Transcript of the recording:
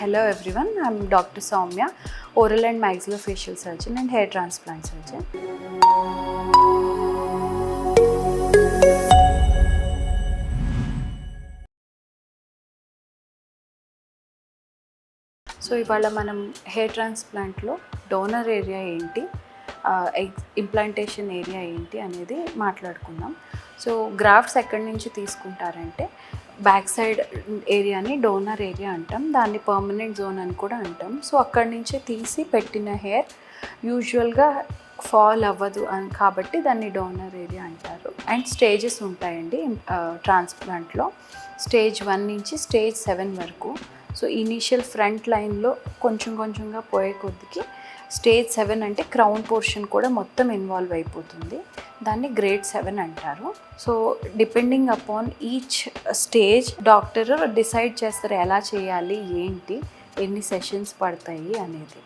Hello everyone, I'm Dr. Soumya, oral and maxillofacial surgeon and hair transplant surgeon. So ఇవాళ మనం hair ట్రాన్స్ప్లాంట్లో donor area ఏంటి, implantation area ఏంటి అనేది మాట్లాడుకుందాం. So grafts ఎక్కడి నుంచి తీసుకుంటారంటే బ్యాక్ సైడ్ ఏరియాని డోనర్ ఏరియా అంటాం, దాన్ని పర్మనెంట్ జోన్ అని కూడా అంటాం. సో అక్కడి నుంచి తీసి పెట్టిన హెయిర్ యూజువల్గా ఫాల్ అవ్వదు అని కాబట్టి దాన్ని డోనర్ ఏరియా అంటారు. అండ్ స్టేజెస్ ఉంటాయండి ట్రాన్స్ప్లాంట్లో, స్టేజ్ 1 నుంచి స్టేజ్ 7 వరకు. సో ఇనీషియల్ ఫ్రంట్ లైన్లో కొంచెంగా పోయే కొద్దికి స్టేజ్ 7 అంటే క్రౌన్ పోర్షన్ కూడా మొత్తం ఇన్వాల్వ్ అయిపోతుంది, దాన్ని గ్రేడ్ 7 అంటారు. So depending upon each stage doctor decide చేస్తారు ఎలా చేయాలి, ఏంటి, ఎన్ని సెషన్స్ పడతాయి అనేది.